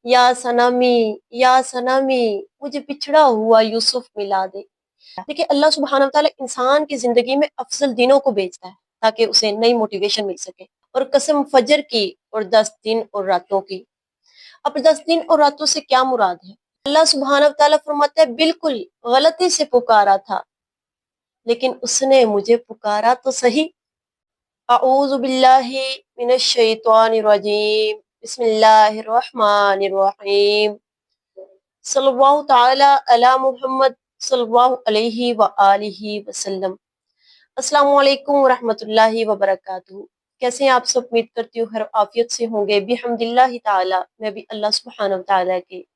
या सनमी या सनमी मुझे बिछड़ा हुआ यूसुफ मिला दे। देखिए अल्लाह सुब्हानहू व तआला इंसान की जिंदगी में अफजल दिनों को भेजता है ताकि उसे नई मोटिवेशन मिल सके। और कसम फजर की और 10 दिन और रातों की। अब 10 दिन और रातों से क्या मुराद है? अल्लाह सुब्हानहू व तआला फरमाता है बिल्कुल गलती से पुकारा था, लेकिन उसने मुझे पुकारा तो सही। अऊज़ु बिल्लाहि मिनश शैतानिर रजीम। बिस्मिल्लाहिर रहमानिर रहीम। सल्लल्लाहु तआला अला मुहम्मद सल्लल्लाहु अलैहि व आलिहि वसल्लम। अस्सलामु अलैकुम व रहमतुल्लाहि व बरकातुहू। कैसे हैं आप सब? उम्मीद करती हूँ खैर आफियत से होंगे। बिहम्दिल्लाहि ताला मैं भी अल्लाह सुब्हानहू व तआला के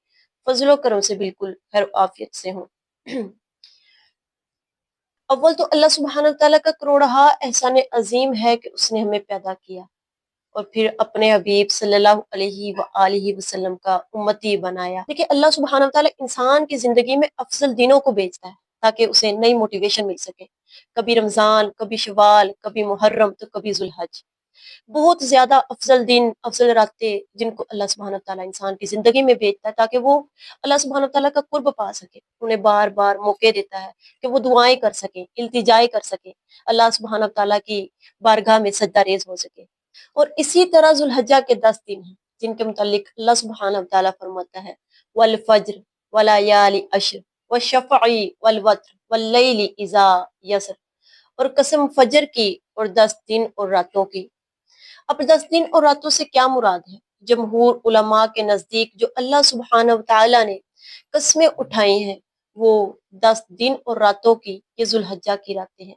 फजलो करम से बिल्कुल खैर आफियत से हूँ। अव्वल तो अल्लाह सुब्हानहू व तआला का करोड़हा एहसान अजीम है कि उसने हमें पैदा किया और फिर अपने हबीब सल्लल्लाहु अलैहि व आलिहि वसल्लम का उम्मती बनाया। देखिए अल्लाह सुब्हानहू व तआला इंसान की जिंदगी में अफजल दिनों को भेजता है ताकि उसे नई मोटिवेशन मिल सके। कभी रमजान, कभी शवाल, कभी मुहर्रम तो कभी जुल्हज। बहुत ज्यादा अफजल दिन, अफजल रातें जिनको अल्लाह सुब्हानहू व तआला इंसान की जिंदगी में भेजता है ताकि वो अल्लाह सुब्हानहू व तआला का कुर्ब पा सके। उन्हें बार बार मौके देता है कि वो दुआएं कर सके, इल्तिजाएं कर सके, अल्लाह सुब्हानहू व तआला की बारगाह में सजदा रेज हो सके। और इसी तरह जुल्हज्जा के 10 दिन हैं जिनके मुतालिक अल्लाह सुब्हानहू व तआला फरमाता है वल फज्र वलयाली अश्र वशफ़ई वल वत्र वल्लैलि इज़ा यसर। और कसम फजर की और 10 दिन और रातों की। अब 10 दिन और रातों से क्या मुराद है? जमहूर उलमा के नजदीक जो अल्लाह सुब्हानहू व तआला ने कस्में उठाई हैं वो 10 दिन और रातों की, ये जुल्हज्जा की रातें हैं।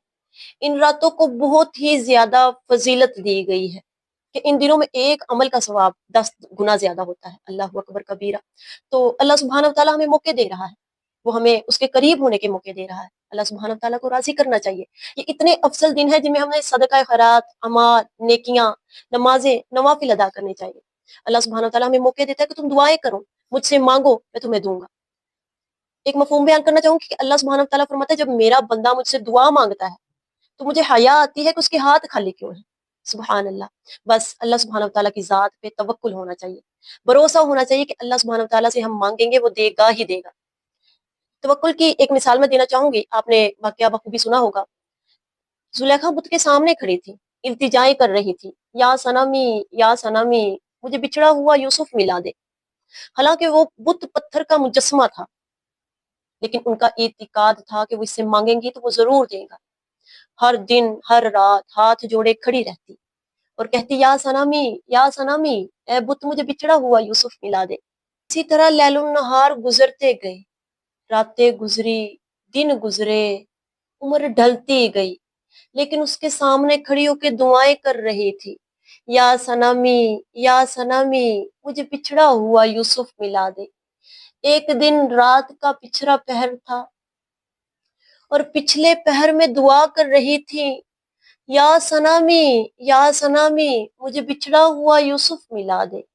इन रातों को बहुत ही ज्यादा फजीलत दी गई है कि इन दिनों में एक अमल का सवाब 10 गुना ज्यादा होता है। अल्लाह अकबर कबीरा। तो अल्लाह सुब्हानहू व तआला हमें मौके दे रहा है, वो हमें उसके करीब होने के मौके दे रहा है। अल्लाह सुब्हानहू व तआला को राजी करना चाहिए। ये इतने अफजल दिन है जिनमें हमें सदका खैरात, अमाल, नेकियां, नमाजें, नवाफिल अदा करने चाहिए। अल्लाह सुब्हानहू व तआला हमें मौके देता है कि तुम दुआएं करो, मुझसे मांगो, मैं तुम्हें दूंगा। एक मफहूम बयान करना चाहूंगी कि अल्लाह सुब्हानहू व तआला फरमाता है जब मेरा बंदा मुझसे दुआ मांगता है तो मुझे हया आती है कि उसके हाथ खाली क्यों है। सुभान अल्लाह। बस अल्लाह सुब्हानहू व तआला की जात पे तवक्कुल होना चाहिए, भरोसा होना चाहिए कि अल्लाह सुब्हानहू व तआला से हम मांगेंगे वो देगा ही देगा। तवक्कुल की एक मिसाल मैं देना चाहूंगी, आपने वाकया बखूबी सुना होगा। जुलेखा बुत के सामने खड़ी थी, इल्तिजाएं कर रही थी, या सनमी मुझे बिछड़ा हुआ यूसुफ मिला दे। हालांकि वो बुत पत्थर का मुजस्समा था, लेकिन उनका इतिकाद था कि वो इससे मांगेंगी तो वो जरूर देगा। हर दिन हर रात हाथ जोड़े खड़ी रहती और कहती या सनामी ए बुत मुझे बिछड़ा हुआ यूसुफ मिला दे। इसी तरह लैलुन नहार गुजरते गए, रातें गुजरी, दिन गुजरे, उम्र ढलती गई, लेकिन उसके सामने खड़ी होकर दुआएं कर रही थी, या सनामी मुझे बिछड़ा हुआ यूसुफ मिला दे। एक दिन रात का पिछड़ा पहर था और पिछले पहर में दुआ कर रही थी, या सनामी मुझे बिछड़ा हुआ यूसुफ मिला दे।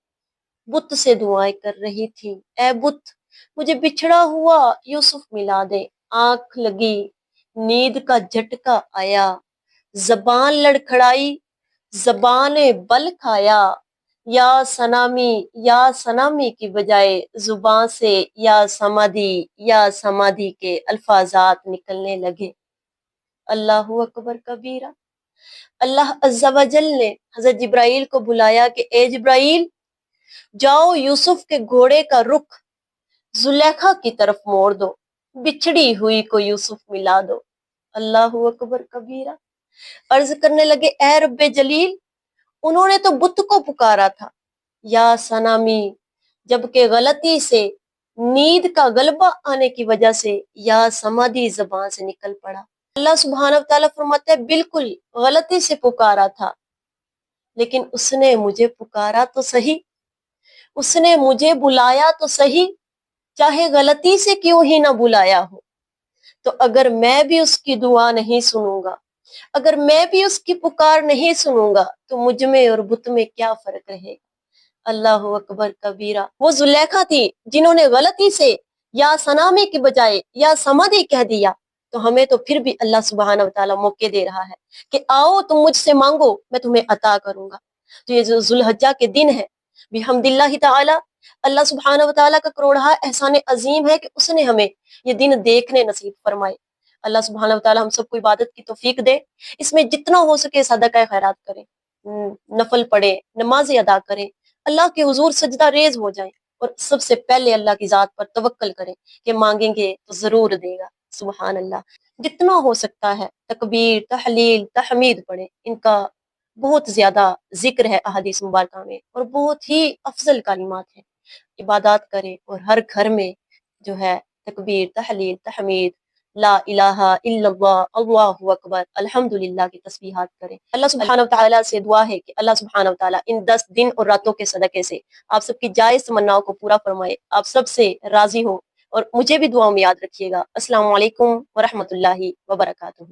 बुत से दुआएं कर रही थी, ए बुत मुझे बिछड़ा हुआ यूसुफ मिला दे। आंख लगी, नींद का झटका आया, जबान लड़खड़ाई, जबान ने बल खाया, या सनामी की बजाय जुबान से या समाधि के अल्फाजात निकलने लगे। अल्लाहु अकबर कबीरा। अल्लाह अज़्ज़ा वजल ने हजरत जिब्राइल को बुलाया कि ए जिब्राइल, जाओ यूसुफ के घोड़े का रुख जुलेखा की तरफ मोड़ दो, बिछड़ी हुई को यूसुफ मिला दो। अल्लाहु अकबर कबीरा। अर्ज करने लगे ए रब्बे जलील, उन्होंने तो बुत को पुकारा था या सनामी, जबकि गलती से नींद का गलबा आने की वजह से या समाधि जबान से निकल पड़ा। अल्लाह सुब्हानहू व तआला फरमाता है बिल्कुल गलती से पुकारा था, लेकिन उसने मुझे पुकारा तो सही, उसने मुझे बुलाया तो सही, चाहे गलती से क्यों ही ना बुलाया हो। तो अगर मैं भी उसकी दुआ नहीं सुनूंगा, अगर मैं भी उसकी पुकार नहीं सुनूंगा तो मुझ में और बुत में क्या फर्क रहेगा। अल्लाह अकबर कबीरा। वो जुलेखा थी जिन्होंने गलती से या सनामी के बजाय या समाधि कह दिया, तो हमें तो फिर भी अल्लाह सुब्हानहू व तआला मौके दे रहा है कि आओ तुम मुझसे मांगो, मैं तुम्हें अता करूंगा। तो ये जो जुल्हज्जा के दिन है, बिहम्दिल्लाहि ताला اللہ سبحانہ وتعالی کا کروڑہا احسان عظیم ہے کہ اس نے ہمیں یہ دن دیکھنے نصیب فرمائے۔ اللہ سبحانہ وتعالی ہم سب کو عبادت کی توفیق دے، اس میں جتنا ہو سکے صدقہ خیرات کریں، نفل پڑھیں، نمازیں ادا کریں، اللہ کے حضور سجدہ ریز ہو جائیں، اور سب سے پہلے اللہ کی ذات پر توکل کریں کہ مانگیں گے تو ضرور دے گا۔ سبحان اللہ۔ جتنا ہو سکتا ہے تکبیر، تحلیل، تحمید پڑھیں، ان کا بہت زیادہ ذکر ہے احادیث مبارکہ میں، اور بہت ہی افضل کلمات ہیں۔ عبادات کریں اور ہر گھر میں جو ہے تکبیر، تحلیل، تحمید، لا الہ الا اللہ، اللہ اکبر، الحمدللہ کی تسبیحات کریں۔ اللہ سبحانہ وتعالی سے دعا ہے کہ اللہ سبحانہ وتعالی ان 10 دن اور راتوں کے صدقے سے آپ سب کی جائز تمناؤں کو پورا فرمائے، آپ سب سے راضی ہو، اور مجھے بھی دعاؤں میں یاد رکھیے گا۔ السلام علیکم ورحمۃ اللہ وبرکاتہ۔